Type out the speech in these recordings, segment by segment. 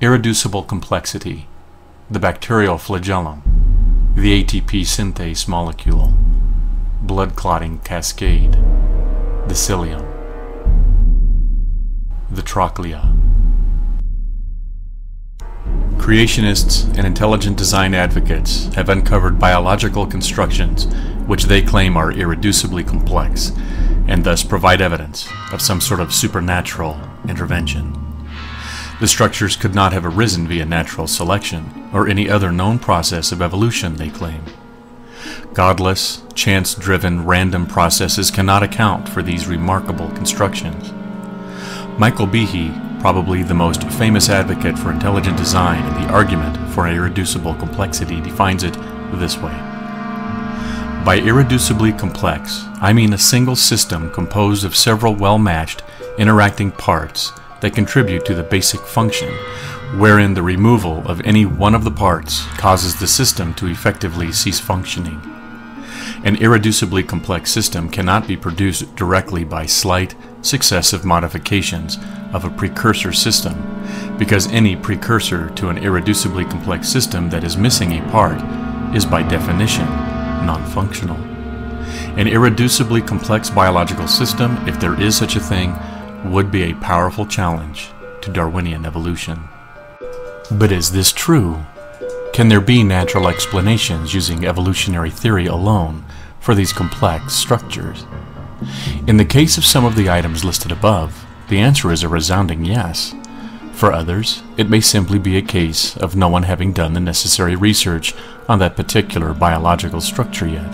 Irreducible complexity, the bacterial flagellum, the ATP synthase molecule, blood clotting cascade, the cilium, the trochlea. Creationists and intelligent design advocates have uncovered biological constructions which they claim are irreducibly complex and thus provide evidence of some sort of supernatural intervention. The structures could not have arisen via natural selection or any other known process of evolution, they claim. Godless, chance-driven, random processes cannot account for these remarkable constructions. Michael Behe, probably the most famous advocate for intelligent design and the argument for irreducible complexity, defines it this way. By irreducibly complex, I mean a single system composed of several well-matched, interacting parts that contribute to the basic function, wherein the removal of any one of the parts causes the system to effectively cease functioning. An irreducibly complex system cannot be produced directly by slight, successive modifications of a precursor system, because any precursor to an irreducibly complex system that is missing a part is by definition non-functional. An irreducibly complex biological system, if there is such a thing, would be a powerful challenge to Darwinian evolution. But is this true? Can there be natural explanations using evolutionary theory alone for these complex structures? In the case of some of the items listed above, the answer is a resounding yes. For others, it may simply be a case of no one having done the necessary research on that particular biological structure yet.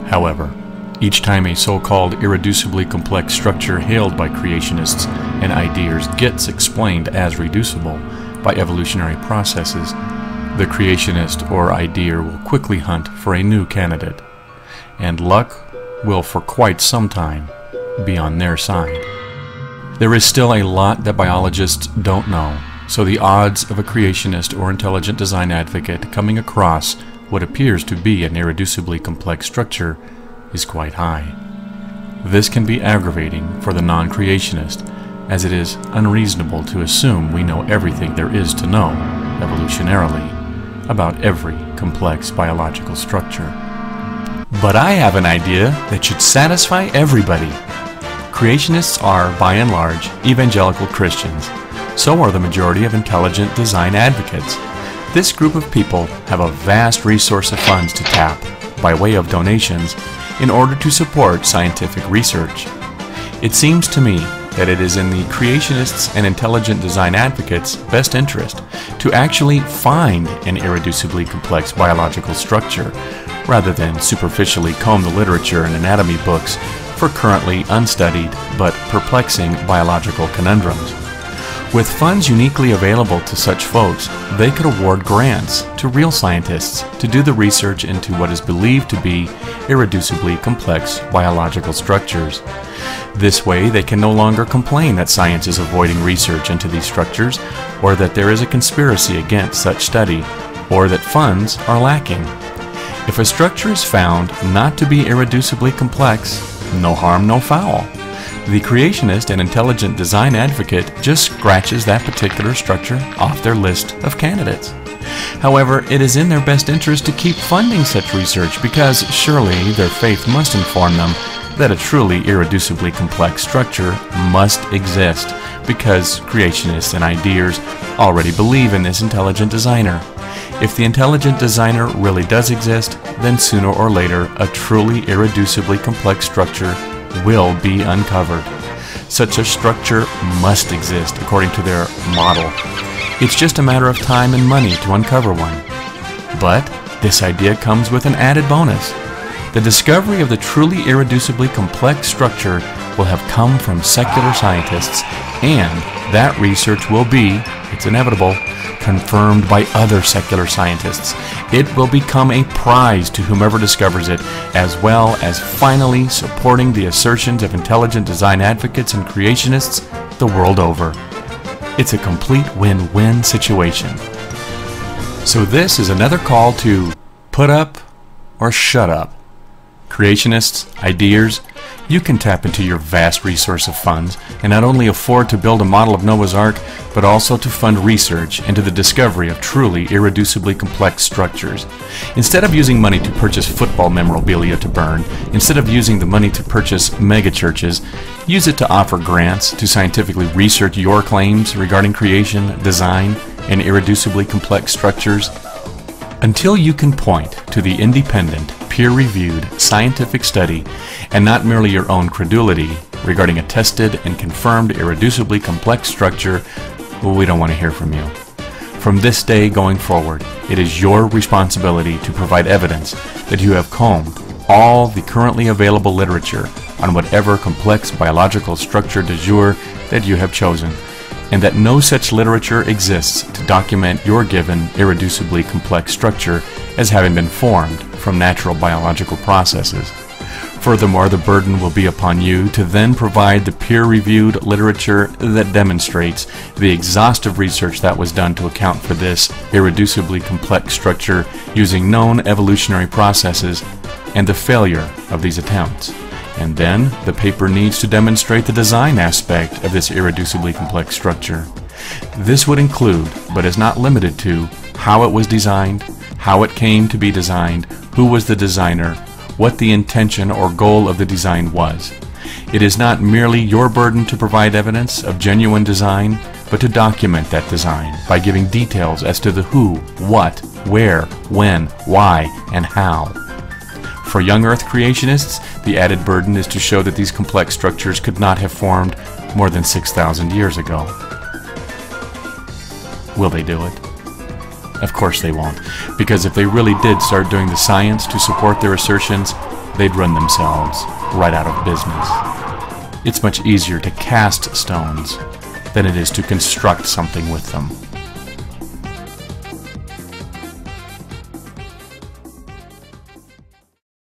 However, each time a so-called irreducibly complex structure hailed by creationists and ideers gets explained as reducible by evolutionary processes, the creationist or ideer will quickly hunt for a new candidate, and luck will for quite some time be on their side. There is still a lot that biologists don't know, so the odds of a creationist or intelligent design advocate coming across what appears to be an irreducibly complex structure is quite high. This can be aggravating for the non-creationist, as it is unreasonable to assume we know everything there is to know, evolutionarily, about every complex biological structure. But I have an idea that should satisfy everybody. Creationists are, by and large, evangelical Christians. So are the majority of intelligent design advocates. This group of people have a vast resource of funds to tap, by way of donations, in order to support scientific research. It seems to me that it is in the creationists and intelligent design advocates' best interest to actually find an irreducibly complex biological structure, rather than superficially comb the literature and anatomy books for currently unstudied but perplexing biological conundrums. With funds uniquely available to such folks, they could award grants to real scientists to do the research into what is believed to be irreducibly complex biological structures. This way, they can no longer complain that science is avoiding research into these structures, or that there is a conspiracy against such study, or that funds are lacking. If a structure is found not to be irreducibly complex, no harm, no foul. The creationist and intelligent design advocate just scratches that particular structure off their list of candidates. However, it is in their best interest to keep funding such research because surely their faith must inform them that a truly irreducibly complex structure must exist, because creationists and ideers already believe in this intelligent designer. If the intelligent designer really does exist, then sooner or later a truly irreducibly complex structure will be uncovered. Such a structure must exist according to their model. It's just a matter of time and money to uncover one. But this idea comes with an added bonus. The discovery of the truly irreducibly complex structure will have come from secular scientists, and that research will be, it's inevitable, confirmed by other secular scientists. It will become a prize to whomever discovers it, as well as finally supporting the assertions of intelligent design advocates and creationists the world over. It's a complete win-win situation. So this is another call to put up or shut up. Creationists, ideas, you can tap into your vast resource of funds and not only afford to build a model of Noah's Ark, but also to fund research into the discovery of truly irreducibly complex structures. Instead of using money to purchase football memorabilia to burn, instead of using the money to purchase megachurches, use it to offer grants to scientifically research your claims regarding creation, design, and irreducibly complex structures. Until you can point to the independent, peer-reviewed scientific study and not merely your own credulity regarding a tested and confirmed irreducibly complex structure, we don't want to hear from you. From this day going forward, it is your responsibility to provide evidence that you have combed all the currently available literature on whatever complex biological structure du jour that you have chosen, and that no such literature exists to document your given irreducibly complex structure as having been formed from natural biological processes. Furthermore, the burden will be upon you to then provide the peer-reviewed literature that demonstrates the exhaustive research that was done to account for this irreducibly complex structure using known evolutionary processes and the failure of these attempts. And then, the paper needs to demonstrate the design aspect of this irreducibly complex structure. This would include, but is not limited to, how it was designed, how it came to be designed, who was the designer, what the intention or goal of the design was. It is not merely your burden to provide evidence of genuine design, but to document that design by giving details as to the who, what, where, when, why, and how. For young Earth creationists, the added burden is to show that these complex structures could not have formed more than 6,000 years ago. Will they do it? Of course they won't, because if they really did start doing the science to support their assertions, they'd run themselves right out of business. It's much easier to cast stones than it is to construct something with them.